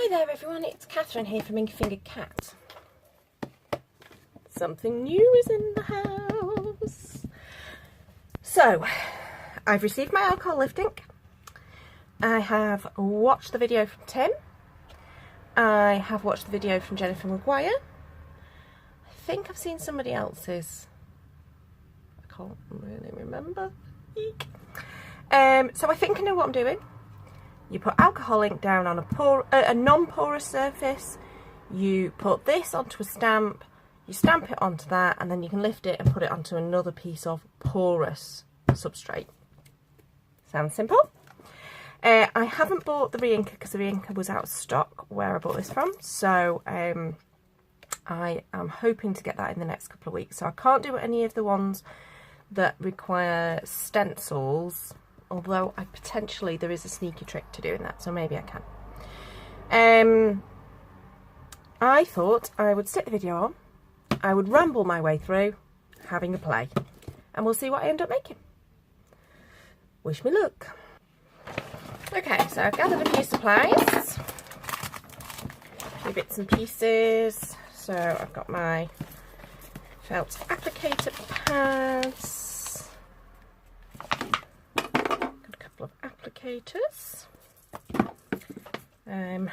Hi there everyone, it's Catherine here from Inky Fingered Cat. Something new is in the house. So, I've received my alcohol lift ink. I have watched the video from Tim. I have watched the video from Jennifer Maguire. I think I've seen somebody else's. I can't really remember. Eek. So I think I know what I'm doing. You put alcohol ink down on a non-porous surface, you put this onto a stamp, you stamp it onto that, and then you can lift it and put it onto another piece of porous substrate. Sounds simple? I haven't bought the re-inker because the re-inker was out of stock where I bought this from, so I am hoping to get that in the next couple of weeks. So I can't do any of the ones that require stencils, although there is a sneaky trick to doing that, so maybe I can. I thought I would stick the video on, I would ramble my way through having a play, and we'll see what I end up making. Wish me luck. Okay, so I've gathered a few supplies, a few bits and pieces. So I've got my felt applicator pads, of applicators. Okay,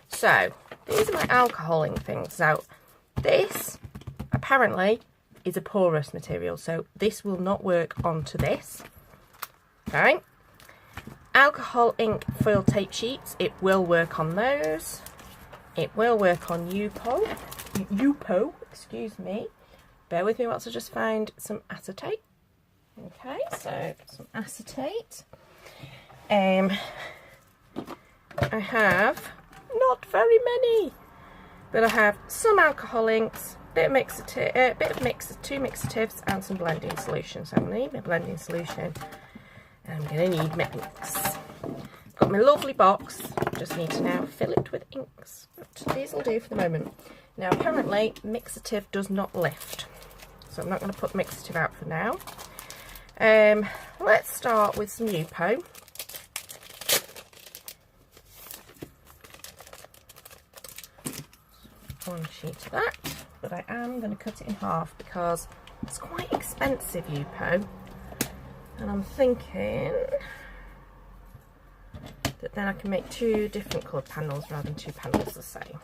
so these are my alcohol ink things. So this apparently is a porous material, so this will not work onto this. Okay, alcohol ink foil tape sheets, it will work on those. It will work on Yupo, excuse me. Bear with me whilst I just find some acetate. Okay, so some acetate. I have not very many, but I have some alcohol inks, two mixatives, and some blending solution. So I'm going to need my blending solution, and I'm going to need my inks. I've got my lovely box, just need to now fill it with inks. But these will do for the moment. Now apparently mixative does not lift, so I'm not going to put mixative out for now. Let's start with some Yupo. One sheet of that, but I am going to cut it in half because it's quite expensive Yupo, and I'm thinking that then I can make two different coloured panels rather than two panels the same.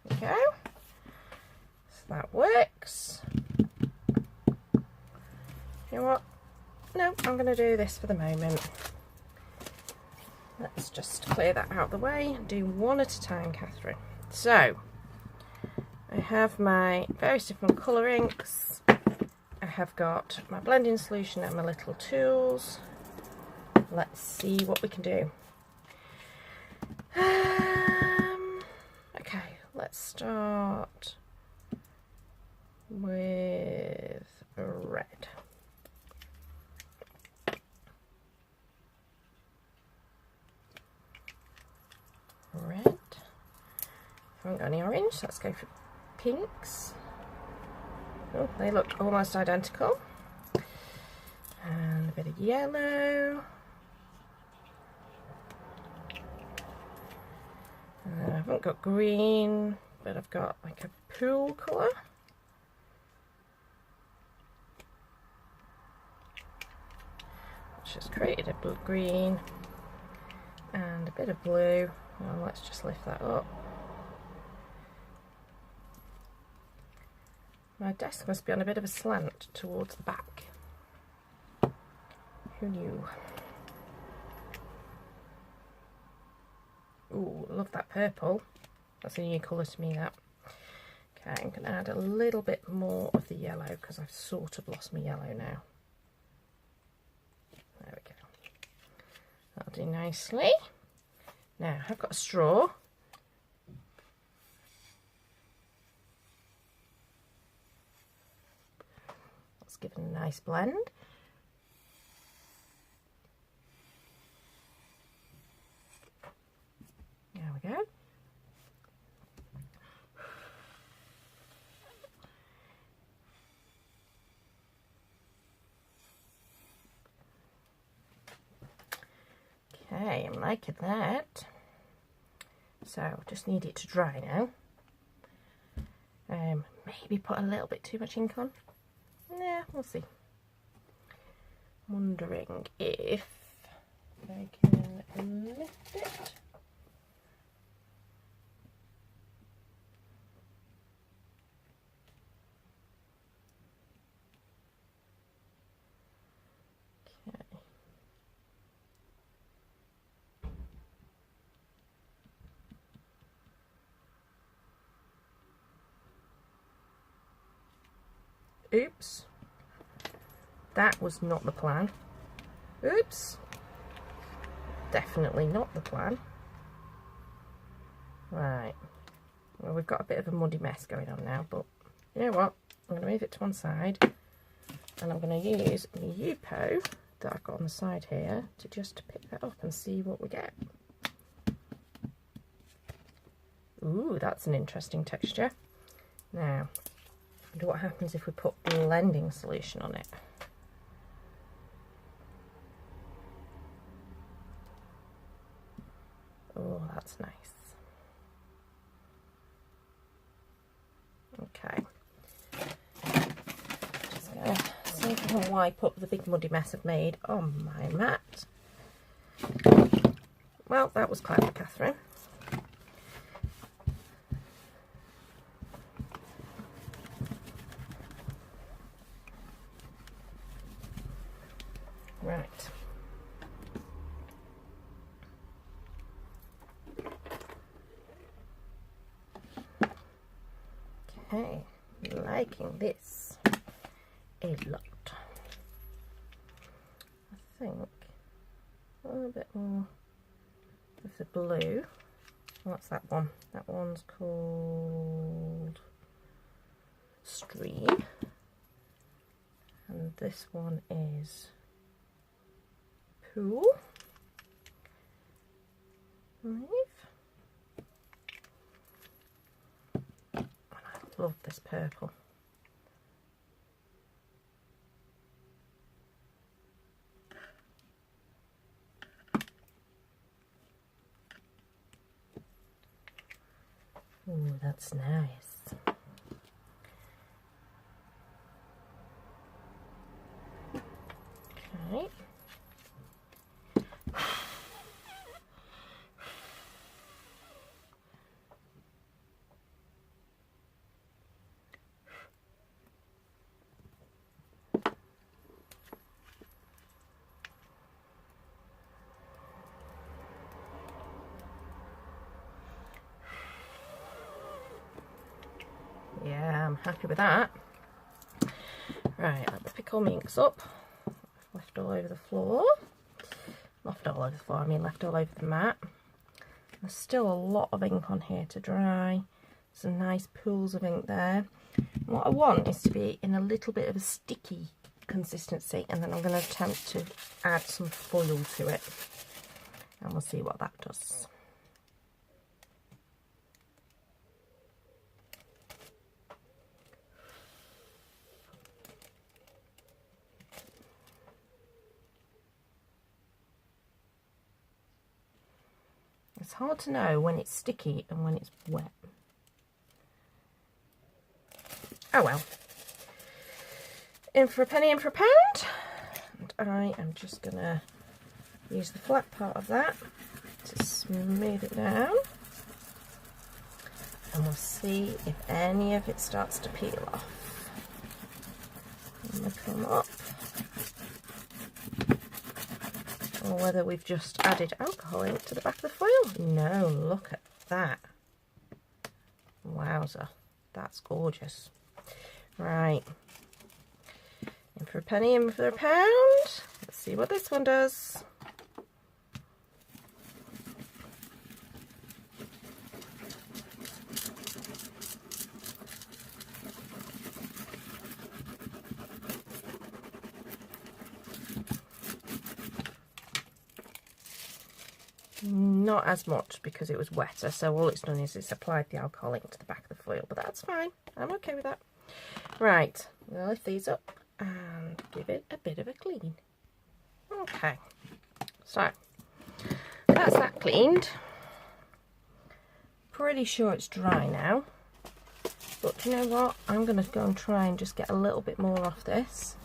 There we go. So that works. You know what? No, I'm going to do this for the moment. Let's just clear that out of the way and do one at a time, Catherine. So, I have my various different colour inks. I have got my blending solution and my little tools. Let's see what we can do. Okay, let's start with red. Red. I haven't got any orange, so let's go for pinks. Oh, they look almost identical. And a bit of yellow. And I haven't got green, but I've got like a pool colour. Just created a blue, green and a bit of blue. Well, let's just lift that up. My desk must be on a bit of a slant towards the back. Who knew? Ooh, love that purple. That's a new colour to me, that. Okay, I'm going to add a little bit more of the yellow because I've sort of lost my yellow now. There we go. That'll do nicely. Now, I've got a straw. Let's give it a nice blend. There we go. Okay, Okay, I'm liking that. So just need it to dry now. Maybe put a little bit too much ink on. Yeah, we'll see. Wondering if I can lift it. Oops, that was not the plan. Oops, definitely not the plan. Right, well, we've got a bit of a muddy mess going on now, but you know what, I'm going to move it to one side and I'm going to use the Yupo that I've got on the side here to just pick that up and see what we get. Ooh, that's an interesting texture. Now, I wonder what happens if we put blending solution on it. Oh, that's nice. Okay. Just gonna see if I can wipe up the big muddy mess I've made on my mat. Well, that was clever, Catherine. Right. Okay, liking this a lot. I think a little bit more of the blue. What's that one? That one's called Stream. And this one is Pool. I love this purple. Oh, that's nice. Okay. Yeah, I'm happy with that. Right, let's pick all my inks up. Left all over the floor. Left all over the floor, I mean left all over the mat. There's still a lot of ink on here to dry. Some nice pools of ink there. And what I want is to be in a little bit of a sticky consistency, and then I'm going to attempt to add some foil to it. And we'll see what that does. It's hard to know when it's sticky and when it's wet. Oh well. In for a penny, in for a pound. And I am just going to use the flat part of that to smooth it down. And we'll see if any of it starts to peel off. I'm going to come up. Or whether we've just added alcohol ink to the back of the foil. No, look at that. Wowzer, that's gorgeous. Right, in for a penny, in for a pound. Let's see what this one does. Not as much because it was wetter, so all it's done is it's applied the alcohol ink to the back of the foil, but that's fine. I'm okay with that. Right, I'm going to lift these up and give it a bit of a clean. Okay, so that's that cleaned. Pretty sure it's dry now. But you know what? I'm going to go and try and just get a little bit more off this,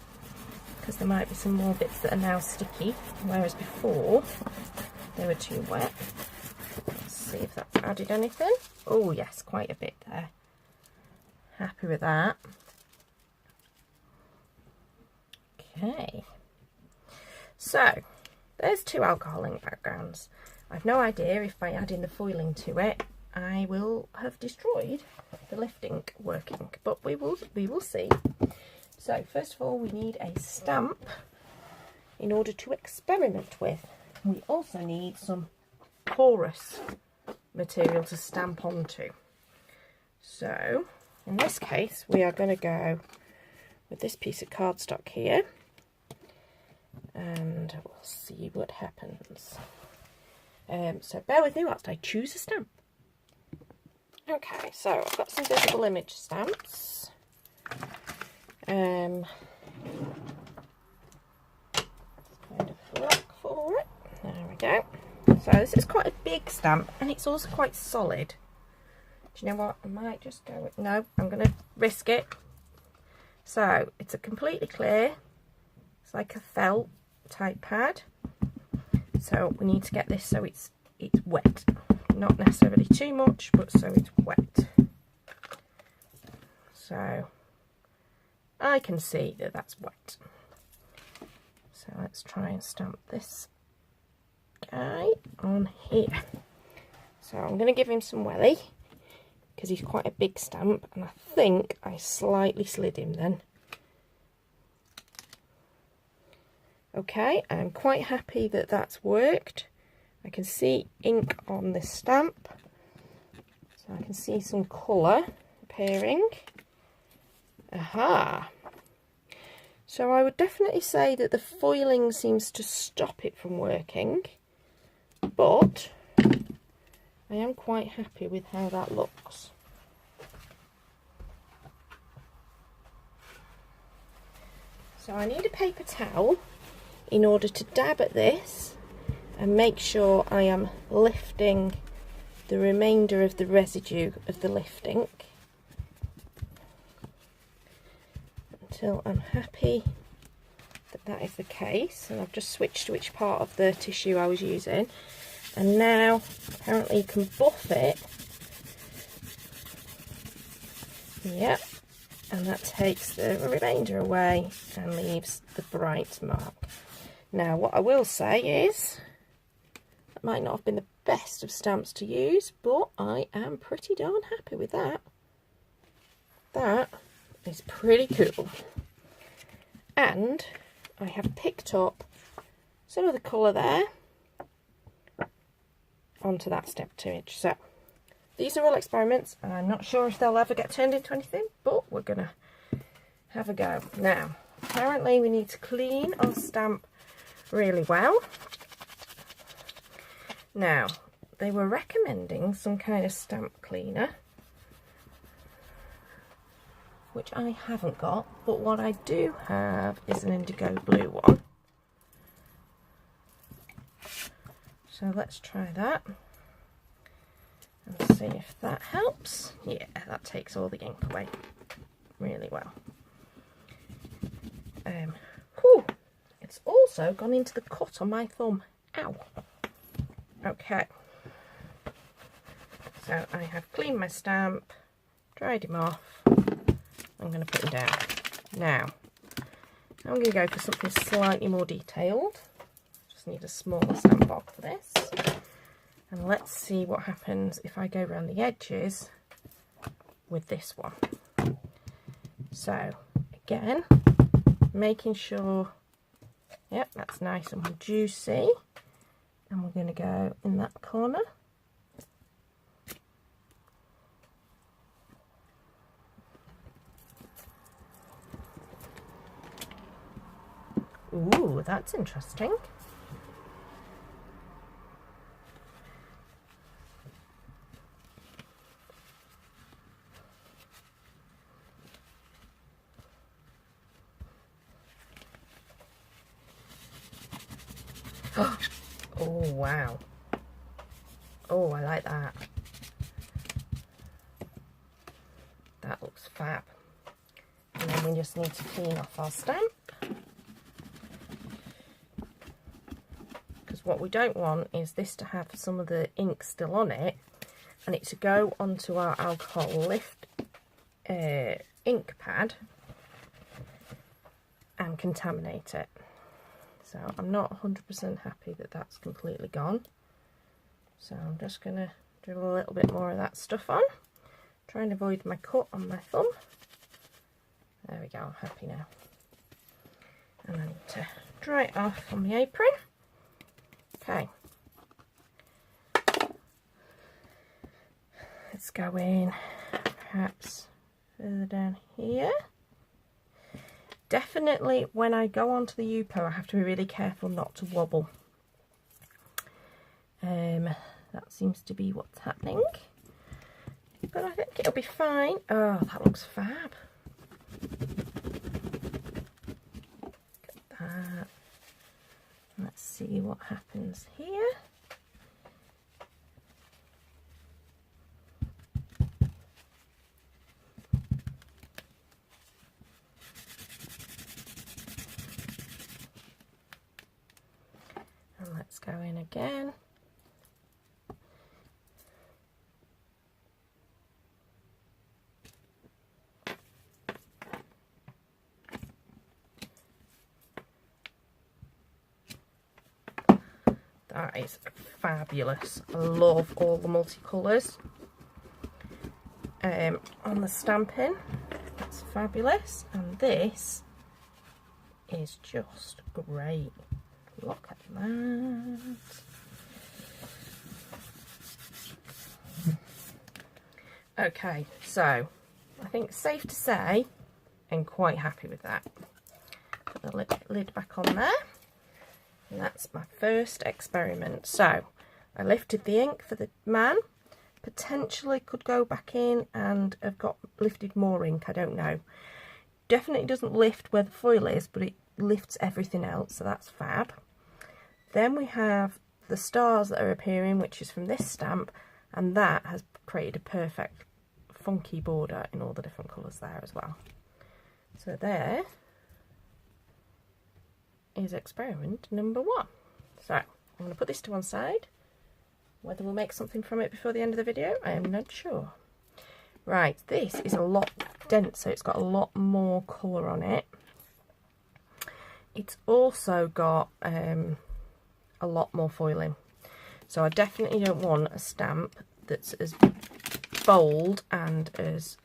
because there might be some more bits that are now sticky, whereas before they were too wet. Let's see if that's added anything. Oh yes, quite a bit there. Happy with that. Okay. So, there's 2 alcohol ink backgrounds. I've no idea if by adding the foiling to it, I will have destroyed the lift ink working, but we will see. So first of all, we need a stamp in order to experiment with. We also need some porous material to stamp onto. So in this case, we are going to go with this piece of cardstock here, and we'll see what happens. So bear with me whilst I choose a stamp. Okay, so I've got some visible image stamps. Kind of look for it. There we go. So this is quite a big stamp, and it's also quite solid. Do you know what? I might just go with, no, I'm going to risk it. So it's a completely clear, it's like a felt type pad. So we need to get this so it's wet. Not necessarily too much, but so it's wet. So I can see that that's wet. So let's try and stamp this guy on here. So I'm going to give him some welly, because he's quite a big stamp, and I think I slightly slid him then. Okay, I'm quite happy that that's worked. I can see ink on this stamp, so I can see some colour appearing. Aha! So I would definitely say that the foiling seems to stop it from working, but I am quite happy with how that looks. So I need a paper towel in order to dab at this and make sure I am lifting the remainder of the residue of the lift ink until I'm happy that that is the case. And I've just switched which part of the tissue I was using, and now apparently you can buff it. Yep, and that takes the remainder away and leaves the bright mark. Now what I will say is, that might not have been the best of stamps to use, but I am pretty darn happy with that. That is pretty cool. And I have picked up some of the colour there onto that stamped image. So these are all experiments, and I'm not sure if they'll ever get turned into anything, but we're going to have a go. Now, apparently we need to clean our stamp really well. Now, they were recommending some kind of stamp cleaner, which I haven't got, but what I do have is an indigo blue one. So let's try that and see if that helps. Yeah, that takes all the ink away really well. Cool. It's also gone into the cut on my thumb. Ow. Okay. So I have cleaned my stamp, dried him off. I'm going to put him down. Now, I'm going to go for something slightly more detailed. Just need a smaller stamp block for this. And let's see what happens if I go around the edges with this one. So, again, making sure, yep, that's nice and juicy. And we're going to go in that corner. Ooh, that's interesting. Oh, wow. Oh, I like that. That looks fab. And then we just need to clean off our stamp. Because what we don't want is this to have some of the ink still on it and it to go onto our alcohol lift ink pad and contaminate it. So I'm not 100% happy that that's completely gone. So I'm just going to do a little bit more of that stuff on. Try and avoid my cut on my thumb. There we go, I'm happy now. And I need to dry it off on the apron. Okay. Let's go in perhaps further down here. Definitely when I go onto the Yupo, I have to be really careful not to wobble. That seems to be what's happening. But I think it'll be fine. Oh, that looks fab. Look at that. Let's see what happens here. And let's go in again. That is fabulous. I love all the multicolours on the stamping. That's fabulous. And this is just great. Look at that. Okay, so I think it's safe to say I'm quite happy with that. Put the lid back on there. And that's my first experiment. So I lifted the ink for the man. Potentially could go back in and have got lifted more ink, I don't know. Definitely doesn't lift where the foil is, but it lifts everything else, so that's fab. Then we have the stars that are appearing, which is from this stamp, and that has created a perfect funky border in all the different colours there as well. So there is experiment number 1. So I'm going to put this to one side. Whether we'll make something from it before the end of the video, I am not sure. Right, this is a lot denser. It's got a lot more colour on it. It's also got a lot more foiling. So I definitely don't want a stamp that's as bold and as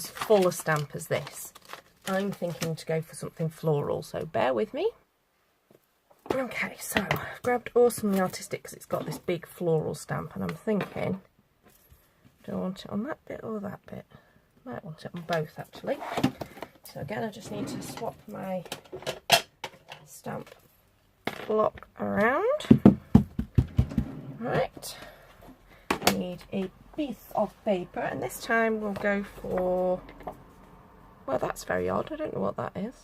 full a stamp as this. I'm thinking to go for something floral, so bear with me. Okay, so I've grabbed Awesomely Artistic because it's got this big floral stamp, and I'm thinking, do I want it on that bit or that bit? Might want it on both actually. So again, I just need to swap my stamp block around. Right, I need a piece of paper, and this time we'll go for, well, that's very odd, I don't know what that is.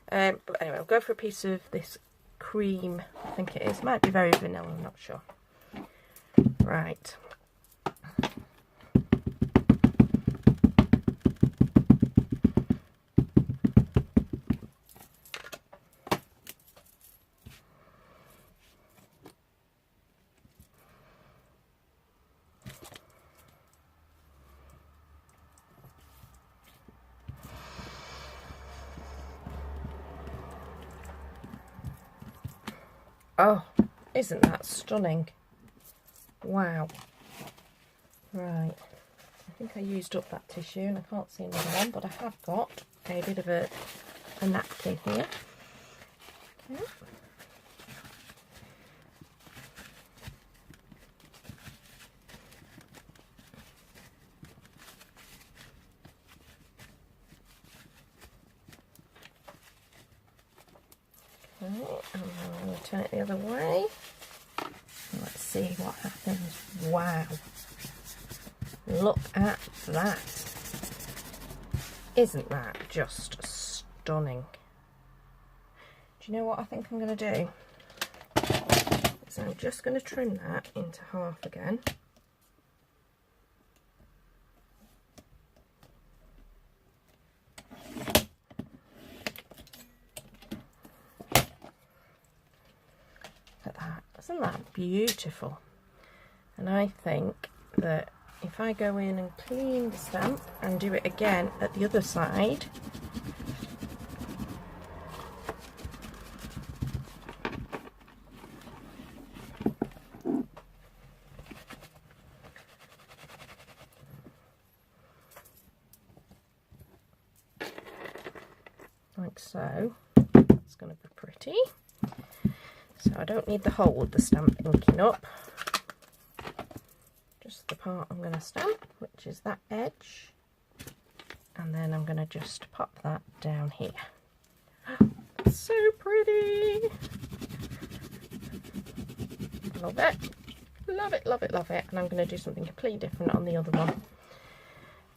But anyway, I'll go for a piece of this cream, I think it is. Might be very vanilla, I'm not sure. Right. Oh, isn't that stunning? Wow. Right, I think I used up that tissue and I can't see another one, but I have got a bit of a napkin here. Okay. And then I'm going to turn it the other way. Let's see what happens. Wow. Look at that. Isn't that just stunning? Do you know what I think I'm going to do? So I'm just going to trim that into half again. Look at that. Isn't that beautiful? And I think that if I go in and clean the stamp and do it again at the other side, like so, it's going to be pretty. So I don't need the whole with the stamp inking up, just the part I'm going to stamp, which is that edge, and then I'm going to just pop that down here. It's so pretty! Love it! Love it, love it, love it. And I'm going to do something completely different on the other one.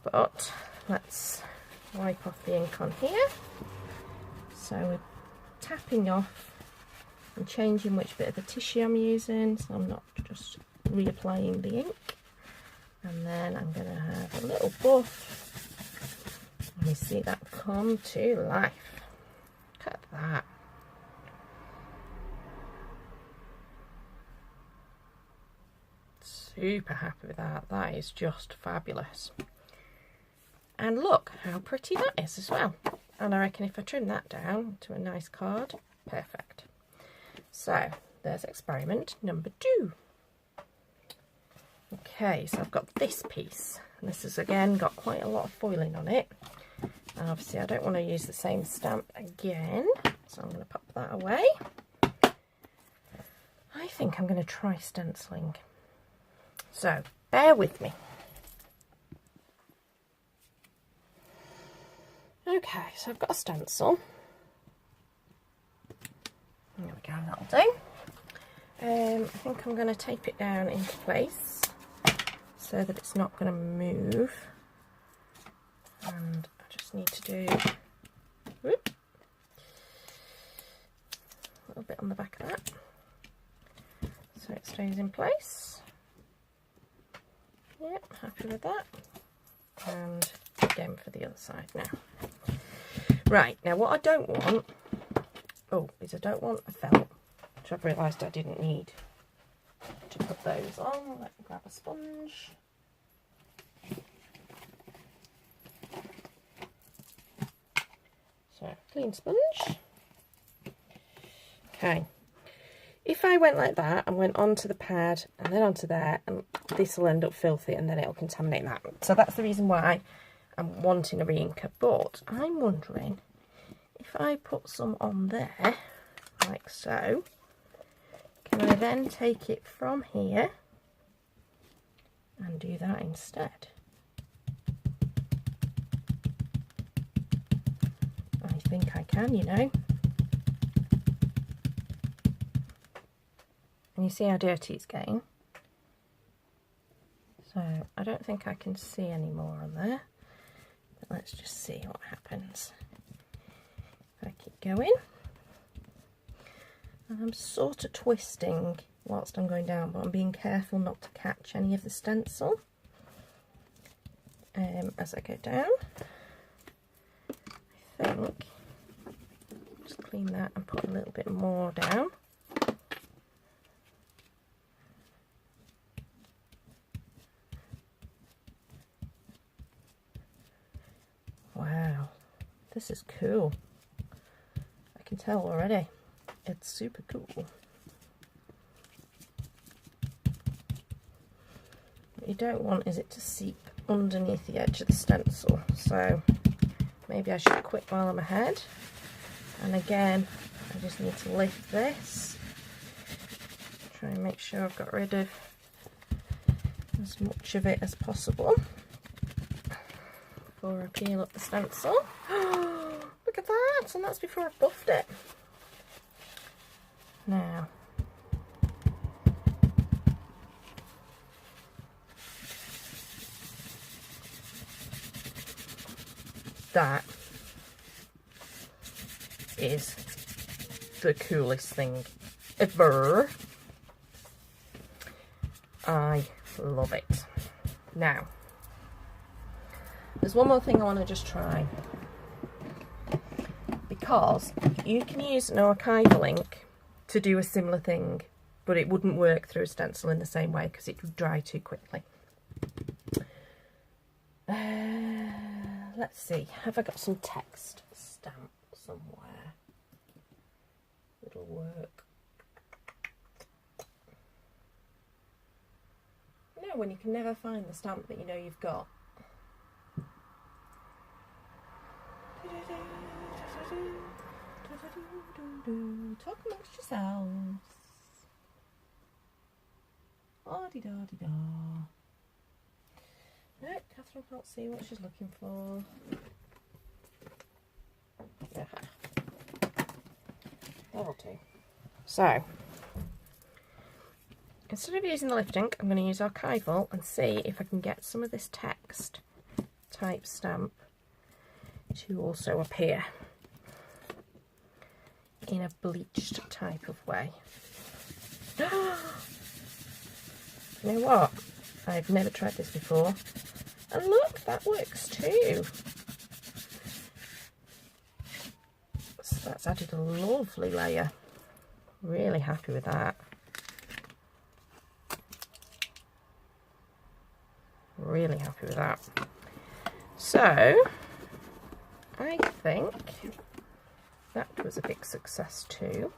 But let's wipe off the ink on here. So we're tapping off and changing which bit of the tissue I'm using, so I'm not just reapplying the ink. And then I'm going to have a little buff. And you see that come to life. Look at that. Super happy with that. That is just fabulous. And look how pretty that is as well. And I reckon if I trim that down to a nice card, perfect. So there's experiment number 2. Okay, so I've got this piece. And this has again got quite a lot of foiling on it. And obviously I don't want to use the same stamp again. So I'm going to pop that away. I think I'm going to try stenciling. So bear with me. Okay, so I've got a stencil. There we go, that'll do. I think I'm going to tape it down into place so that it's not going to move. And I just need to do whoop, a little bit on the back of that so it stays in place. Yep, happy with that. And again for the other side now. Right, now what I don't want, is I don't want a felt, which I've realised I didn't need to put those on. Let me grab a sponge. So, clean sponge. Okay. If I went like that and went onto the pad and then onto there, and this will end up filthy and then it'll contaminate that. So that's the reason why I'm wanting a re-inker. But I'm wondering if I put some on there, like so, can I then take it from here and do that instead? I think I can, you know. And you see how dirty it's getting. So I don't think I can see any more on there. But let's just see what happens. I keep going. And I'm sort of twisting whilst I'm going down, but I'm being careful not to catch any of the stencil as I go down. I think just clean that and put a little bit more down. Wow, this is cool. I can tell already. It's super cool. What you don't want is it to seep underneath the edge of the stencil. So maybe I should quit while I'm ahead. And again, I just need to lift this. Try and make sure I've got rid of as much of it as possible before I peel up the stencil. Look at that! And that's before I've buffed it. Now, that is the coolest thing ever. I love it. Now, there's one more thing I want to just try, because you can use an archival ink to do a similar thing, but it wouldn't work through a stencil in the same way because it would dry too quickly. Let's see, have I got some text stamp somewhere? It'll work. You know when you can never find the stamp that you know you've got. Talk amongst yourselves. Ah-dee-da-dee-da. No, Catherine can't see what she's looking for. Yeah. That'll do. So, instead of using the lift ink, I'm going to use archival and see if I can get some of this text type stamp to also appear in a bleached type of way. You know what? I've never tried this before. And look, that works too. So that's added a lovely layer. Really happy with that. Really happy with that. So, I think that was a big success too.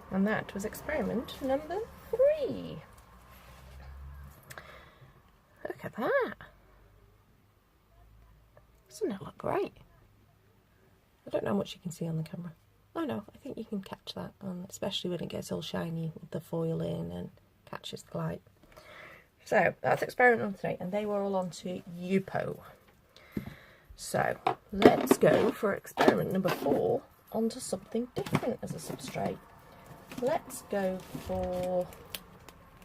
And that was experiment number 3. Look at that. Doesn't it look great? I don't know how much you can see on the camera. Oh no, I think you can catch that, especially when it gets all shiny with the foil in and catches the light. So that's experiment number 3, and they were all onto Yupo. So let's go for experiment number 4, onto something different as a substrate. Let's go for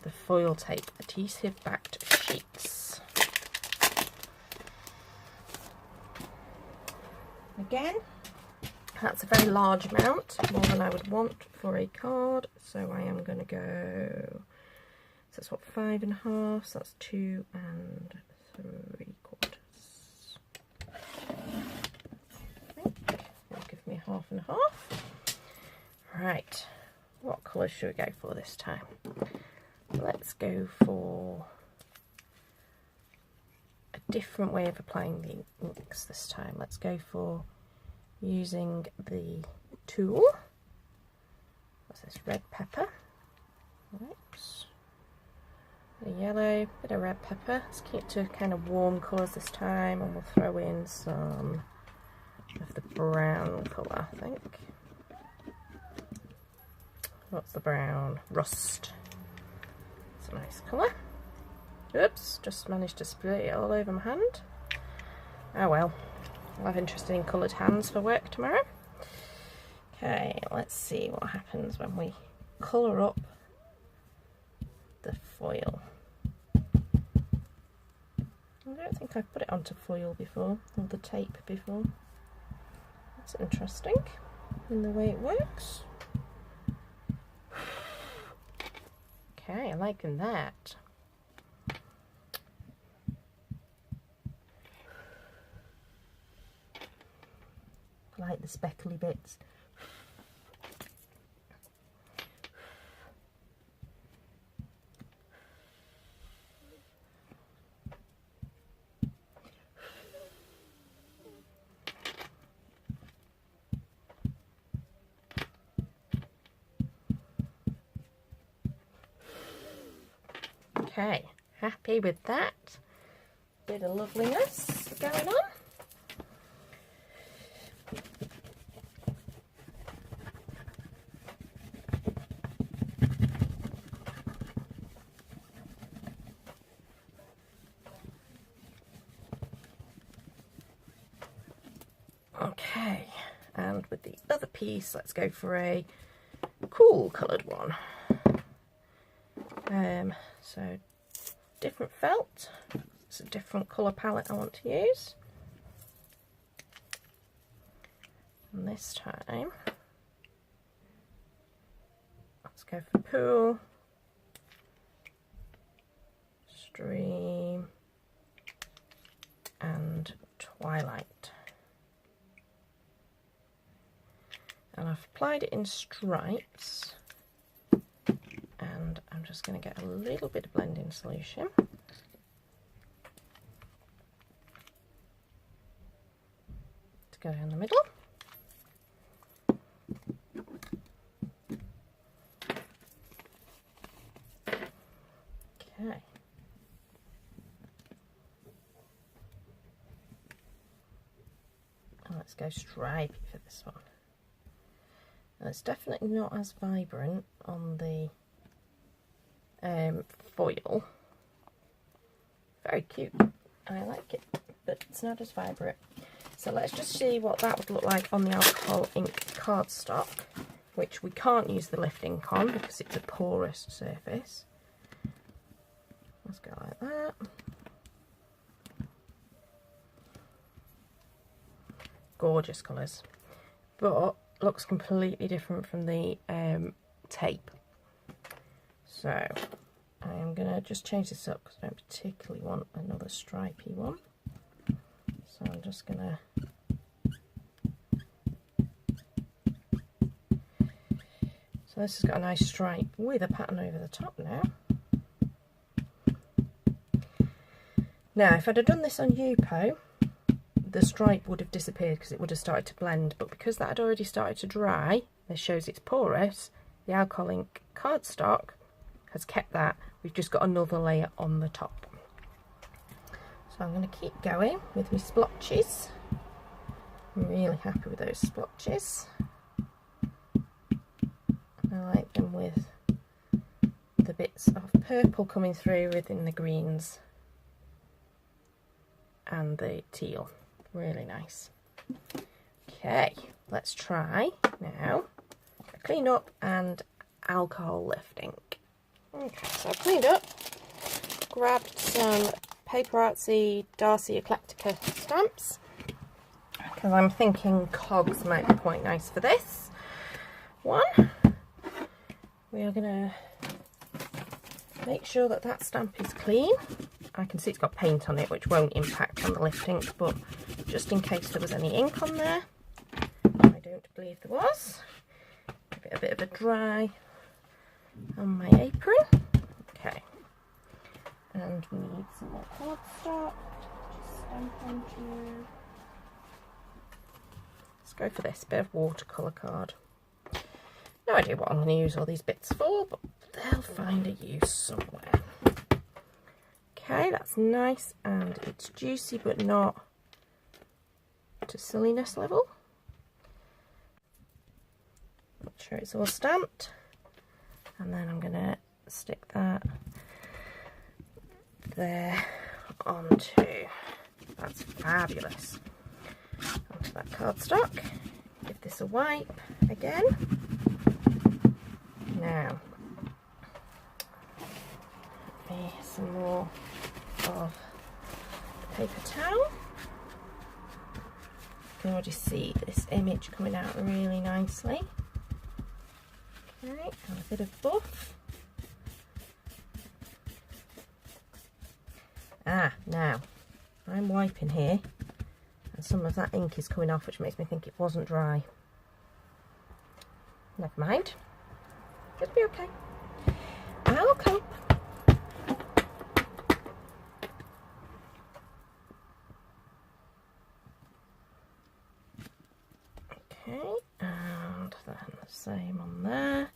the foil tape adhesive backed sheets. Again, that's a very large amount, more than I would want for a card, so I am going to go, so that's what, 5.5, so that's 2 3/4. I think that'll give me 1/2 and 1/2. Right, what colour should we go for this time? Let's go for a different way of applying the inks this time. Let's go for using the tool. What's this? Red pepper. Oops. A yellow, bit of red pepper. Let's keep to kind of warm colours this time, and we'll throw in some of the brown colour, I think. What's the brown? Rust. It's a nice colour. Oops, just managed to spray it all over my hand. Oh well, I'll have interesting coloured hands for work tomorrow. Okay, let's see what happens when we colour up the foil. I don't think I've put it onto foil before, or the tape before. That's interesting in the way it works. Okay, I'm liking that. I like the speckly bits. Okay, happy with that. Bit of loveliness going on. Okay, and with the other piece, let's go for a cool coloured one. So different felt, it's a different colour palette I want to use. And this time, let's go for Pool. Dream and Twilight. And I've applied it in stripes, and I'm just going to get a little bit of blending solution. To go down the middle. Okay. And let's go stripey for this one. Now, it's definitely not as vibrant on the foil. Very cute. I like it, but it's not as vibrant. So let's just see what that would look like on the alcohol ink cardstock, which we can't use the lift ink on because it's a porous surface. Let's go like that. Gorgeous colours, but looks completely different from the tape. So I am going to just change this up because I don't particularly want another stripy one. So I'm just going to so this has got a nice stripe with a pattern over the top now. Now, if I'd have done this on Yupo, the stripe would have disappeared because it would have started to blend, but because that had already started to dry, this shows it's porous, the alcohol ink cardstock has kept that. We've just got another layer on the top. So I'm going to keep going with my splotches. I'm really happy with those splotches. I like them with the bits of purple coming through within the greens and the teal. Really nice. Okay, let's try now a clean up and alcohol lift ink. Okay, so I've cleaned up, grabbed some Paper Artsy Darcy Eclectica stamps because I'm thinking cogs might be quite nice for this one. We are going to make sure that that stamp is clean. I can see it's got paint on it, which won't impact on the lift ink, but just in case there was any ink on there, I don't believe there was. Give it a bit of a dry on my apron. Okay, and we need some more cardstock. Just stamp onto. Let's go for this bit of watercolour card. No idea what I'm going to use all these bits for, but they'll find a use somewhere. Okay, that's nice, and it's juicy but not to silliness level. Make sure it's all stamped, and then I'm going to stick that there onto, that's fabulous, onto that cardstock. Give this a wipe again. Now, some more of the paper towel. You can already see this image coming out really nicely. Okay, and a bit of buff. Now I'm wiping here and some of that ink is coming off, which makes me think it wasn't dry. Never mind, it'll be okay. I'll cope. Okay, and then the same on there.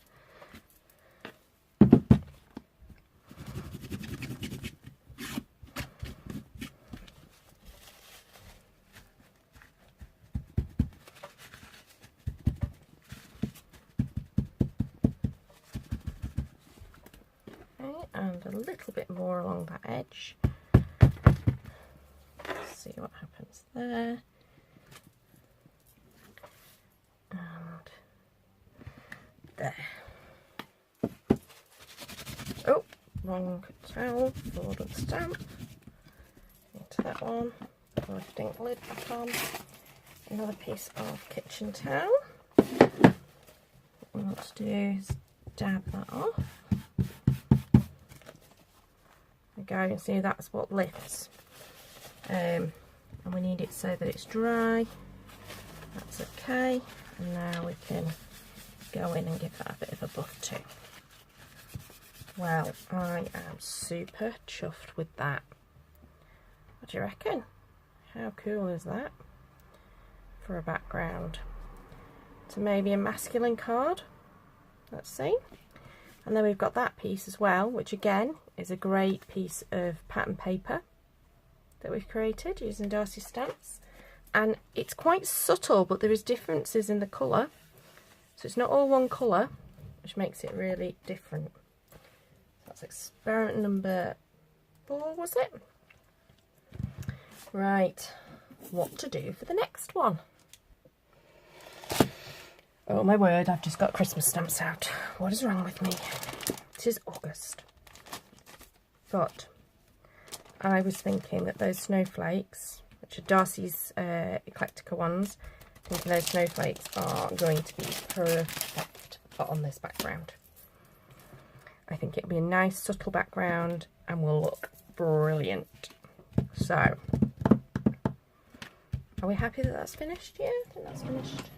Okay, and a little bit more along that edge. Let's see what happens there. And there. Oh, wrong towel, forward and stamp. Into that one. Lift ink lid back on. Another piece of kitchen towel. What we want to do is dab that off. go, and see that's what lifts. And we need it so that it's dry. That's okay. And now we can go in and give that a bit of a buff too. Well, I am super chuffed with that. What do you reckon? How cool is that for a background? To maybe a masculine card. Let's see. And then we've got that piece as well, which again is a great piece of pattern paper that we've created using Darcy stamps. And it's quite subtle, but there is differences in the colour. So it's not all one colour, which makes it really different. That's experiment number 4, was it? Right, what to do for the next one? Oh my word, I've just got Christmas stamps out. What is wrong with me? It is August. But I was thinking that those snowflakes, which are Darcy's Eclectica ones, I think those snowflakes are going to be perfect on this background. I think it'll be a nice subtle background and will look brilliant. So, are we happy that that's finished? Yeah, I think that's finished.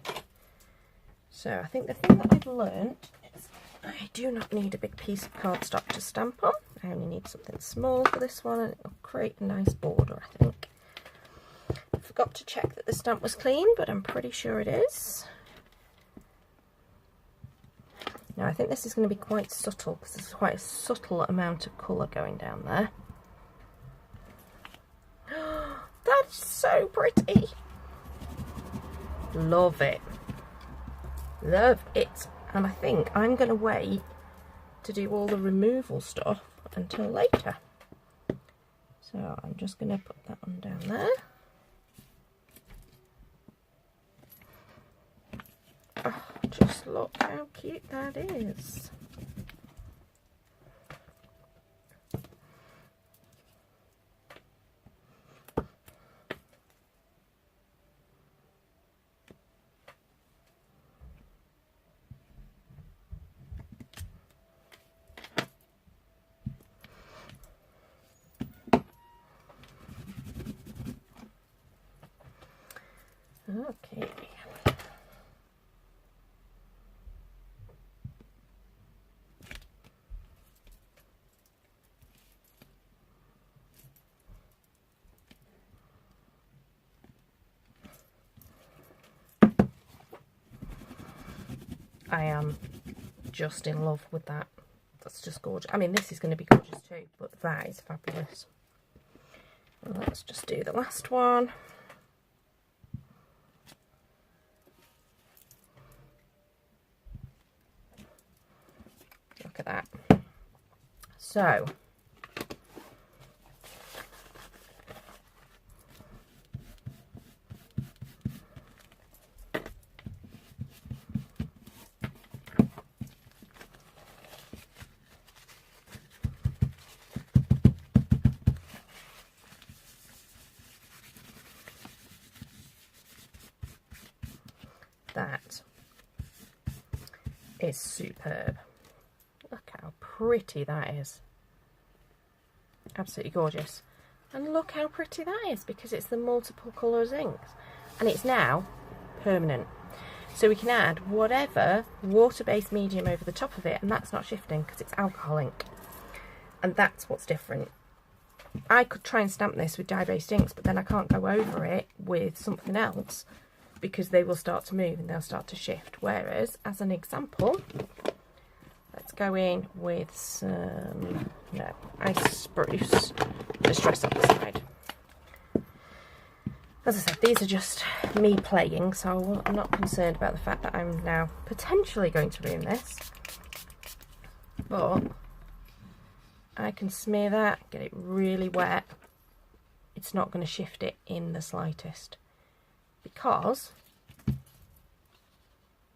So I think the thing that I've learned is I do not need a big piece of cardstock to stamp on. I only need something small for this one, and it'll create a nice border, I think. I forgot to check that the stamp was clean, but I'm pretty sure it is. Now I think this is going to be quite subtle, because there's quite a subtle amount of colour going down there. That's so pretty! Love it. Love it. And I think I'm going to wait to do all the removal stuff until later. So I'm just going to put that one down there. Oh, just look how cute that is. Okay. I am just in love with that. That's just gorgeous. I mean, this is going to be gorgeous too, but that is fabulous. Well, let's just do the last one. Look at that. So, that is superb. Look how pretty that is. Absolutely gorgeous. And look how pretty that is, because it's the multiple colours inks. And it's now permanent. So we can add whatever water-based medium over the top of it, and that's not shifting because it's alcohol ink. And that's what's different. I could try and stamp this with dye-based inks, but then I can't go over it with something else because they will start to move and they'll start to shift. Whereas, as an example, let's go in with some Ice Spruce Distress Oxide. As I said, these are just me playing, so I'm not concerned about the fact that I'm now potentially going to ruin this. But I can smear that, get it really wet. It's not going to shift it in the slightest because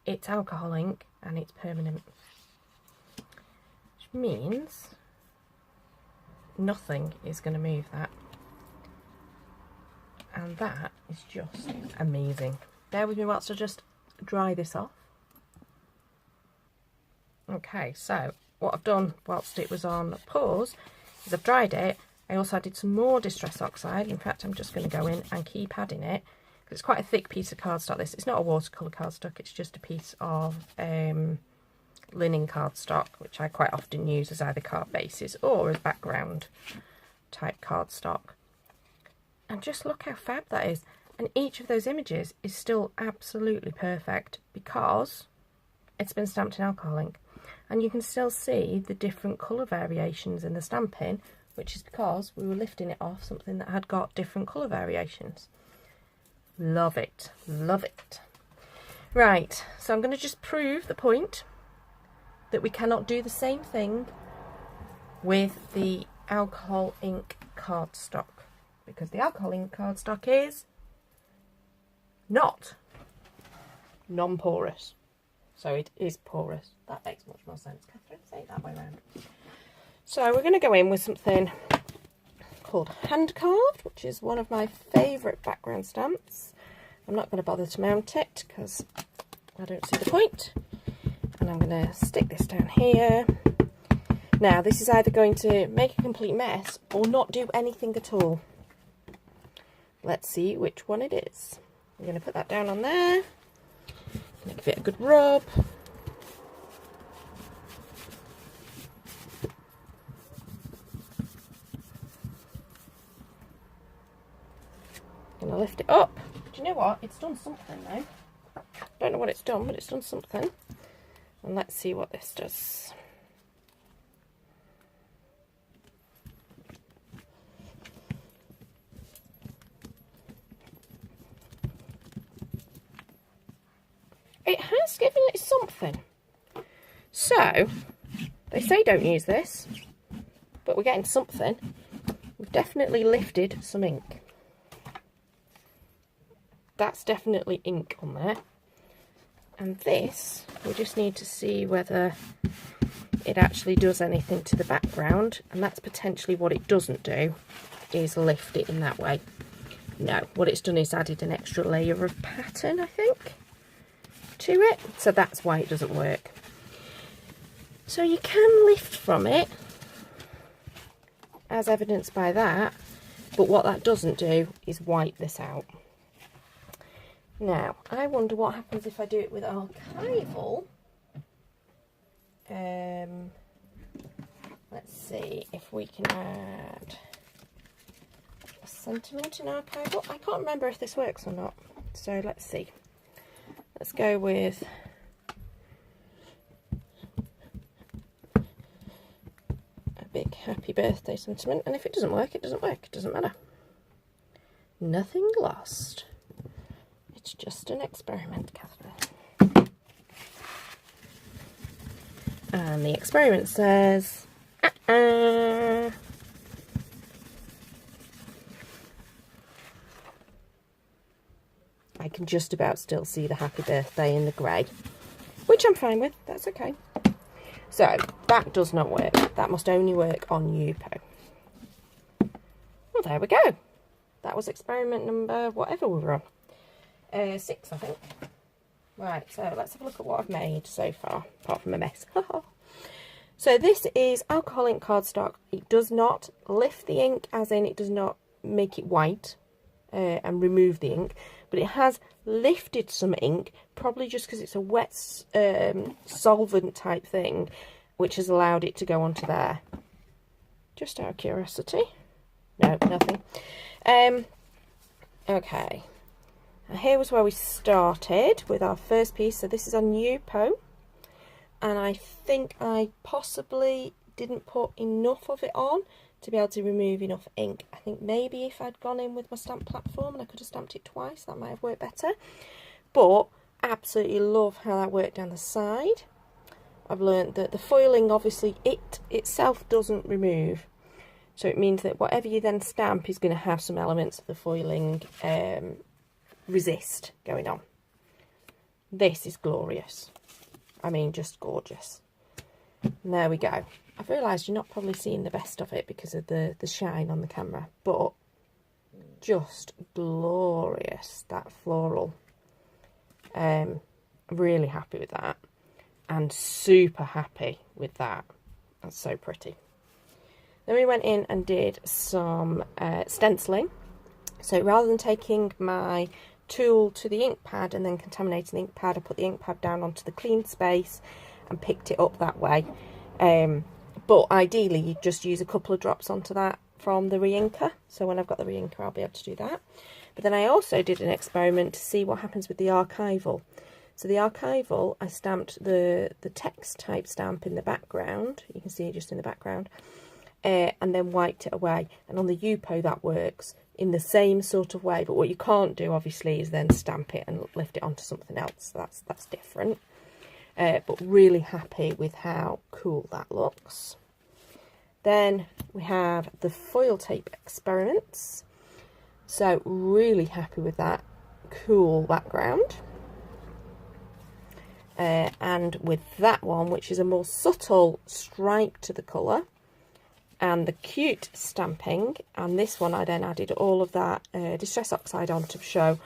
it's alcohol ink and it's permanent. Which means nothing is going to move that. And that is just amazing. Bear with me whilst I just dry this off. Okay, so what I've done whilst it was on pause is I've dried it I also added some more Distress Oxide. In fact, I'm just going to go in and keep adding it. It's quite a thick piece of cardstock, this. It's not a watercolour cardstock, it's just a piece of linen cardstock, which I quite often use as either card bases or as background type cardstock. And just look how fab that is. And each of those images is still absolutely perfect because it's been stamped in alcohol ink. And you can still see the different colour variations in the stamping, which is because we were lifting it off something that had got different colour variations. Love it, love it. Right, so I'm going to just prove the point that we cannot do the same thing with the alcohol ink cardstock, because the alcohol ink cardstock is not non-porous. So it is porous. That makes much more sense, Catherine. Say it that way around. So we're going to go in with something called Hand Carved, which is one of my favourite background stamps. I'm not going to bother to mount it because I don't see the point. And I'm going to stick this down here. Now, this is either going to make a complete mess or not do anything at all. Let's see which one it is. I'm going to put that down on there. Give it a good rub. Gonna lift it up. Do you know what? It's done something now. Don't know what it's done, but it's done something. And let's see what this does. It has given it something. So, they say don't use this, but we're getting something. We've definitely lifted some ink. That's definitely ink on there. And this, we just need to see whether it actually does anything to the background. And that's potentially what it doesn't do, is lift it in that way. No, what it's done is added an extra layer of pattern, I think, to it. So that's why it doesn't work. So you can lift from it, as evidenced by that. But what that doesn't do is wipe this out. Now, I wonder what happens if I do it with archival. Let's see if we can add a sentiment in archival. I can't remember if this works or not, so let's see. Let's go with a big happy birthday sentiment, and if it doesn't work, it doesn't work. It doesn't matter. Nothing lost. It's just an experiment, Catherine. And the experiment says, I can just about still see the happy birthday in the grey, which I'm fine with. That's okay. So that does not work. That must only work on Yupo. Well, there we go. That was experiment number whatever we were on. 6, I think. Right, so let's have a look at what I've made so far, apart from a mess. So this is alcohol ink cardstock. It does not lift the ink, as in it does not make it white and remove the ink, but it has lifted some ink, probably just because it's a wet solvent type thing, which has allowed it to go onto there. Just out of curiosity. No, nothing. Okay. Here was where we started with our first piece. So this is on Yupo, and I think I possibly didn't put enough of it on to be able to remove enough ink. I think maybe if I'd gone in with my stamp platform and I could have stamped it twice, that might have worked better. But absolutely love how that worked down the side. I've learned that the foiling, obviously, it itself doesn't remove. So it means that whatever you then stamp is going to have some elements of the foiling resist going on. This is glorious. I mean, just gorgeous. And there we go. I've realised you're not probably seeing the best of it because of the shine on the camera, but just glorious, that floral. Really happy with that, and super happy with that. That's so pretty. Then we went in and did some stenciling. So rather than taking my tool to the ink pad and then contaminating the ink pad, I put the ink pad down onto the clean space and picked it up that way. But ideally you just use a couple of drops onto that from the re-inker. So when I've got the re-inker, I'll be able to do that. But then I also did an experiment to see what happens with the archival. So the archival, I stamped the text type stamp in the background. You can see it just in the background. And then wiped it away. And on the Yupo that works in the same sort of way. But what you can't do, obviously, is then stamp it and lift it onto something else. So that's different. But really happy with how cool that looks. Then we have the foil tape experiments. So really happy with that cool background. And with that one, which is a more subtle stripe to the colour, and the cute stamping, and this one I then added all of that Distress Oxide on to show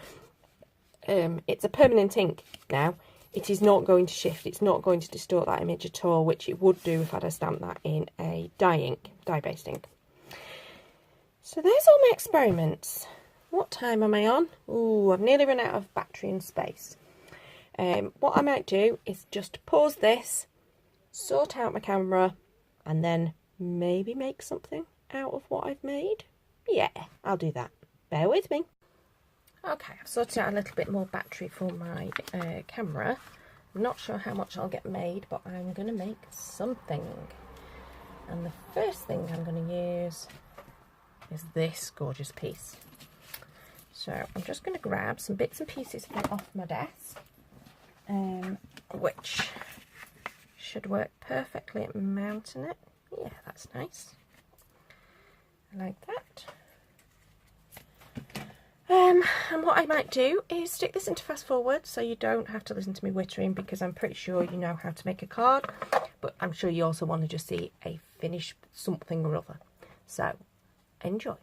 it's a permanent ink now. It is not going to shift, it's not going to distort that image at all, which it would do if I'd have stamped that in a dye-based ink. So there's all my experiments. What time am I on? Ooh, I've nearly run out of battery and space. What I might do is just pause this, sort out my camera, and then maybe make something out of what I've made. Yeah, I'll do that. Bear with me. Okay, I've sorted out a little bit more battery for my camera. I'm not sure how much I'll get made, but I'm going to make something. And the first thing I'm going to use is this gorgeous piece. So I'm just going to grab some bits and pieces from off my desk. Which should work perfectly at mounting it. Yeah, that's nice. I like that. And what I might do is stick this into fast forward so you don't have to listen to me wittering, because I'm pretty sure you know how to make a card, but I'm sure you also want to just see a finished something or other. So enjoy.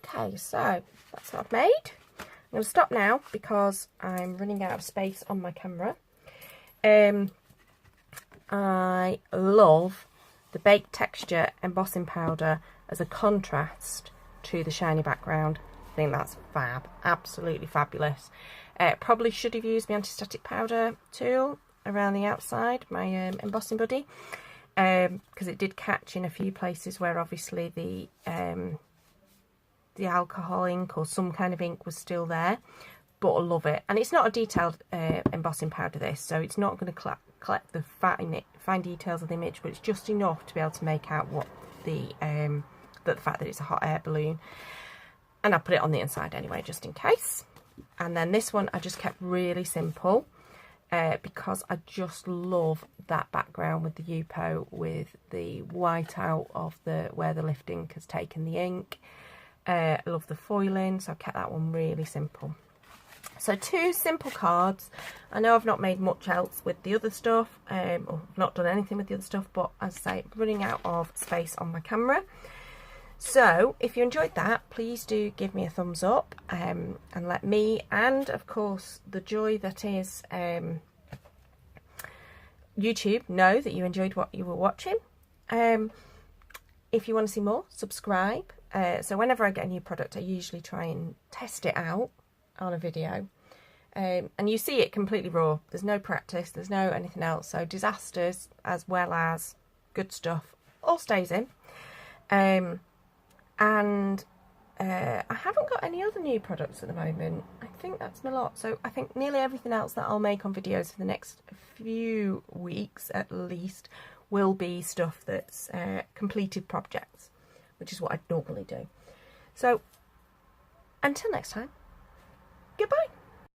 Okay, so that's what I've made. I'm going to stop now because I'm running out of space on my camera. I love the baked texture embossing powder as a contrast to the shiny background. I think that's fab, absolutely fabulous. Probably should have used my anti-static powder tool around the outside, my embossing buddy, because it did catch in a few places where obviously the alcohol ink or some kind of ink was still there, but I love it. And it's not a detailed embossing powder, this, so it's not going to collect the fine details of the image, but it's just enough to be able to make out what the fact that it's a hot air balloon. And I put it on the inside anyway, just in case. And then this one I just kept really simple, because I just love that background with the Yupo, with the white out of where the lift ink has taken the ink. I love the foiling, so I kept that one really simple. So 2 simple cards. I know I've not made much else with the other stuff, or not done anything with the other stuff, but as I say, running out of space on my camera. So if you enjoyed that, please do give me a thumbs up, and let me, and of course the joy that is YouTube, know that you enjoyed what you were watching. If you want to see more, subscribe. So whenever I get a new product, I usually try and test it out on a video. And you see it completely raw. There's no practice, there's no anything else. So disasters as well as good stuff all stays in. And I haven't got any other new products at the moment. I think that's my lot. So I think nearly everything else that I'll make on videos for the next few weeks at least will be stuff that's completed projects, which is what I'd normally do. So until next time, goodbye.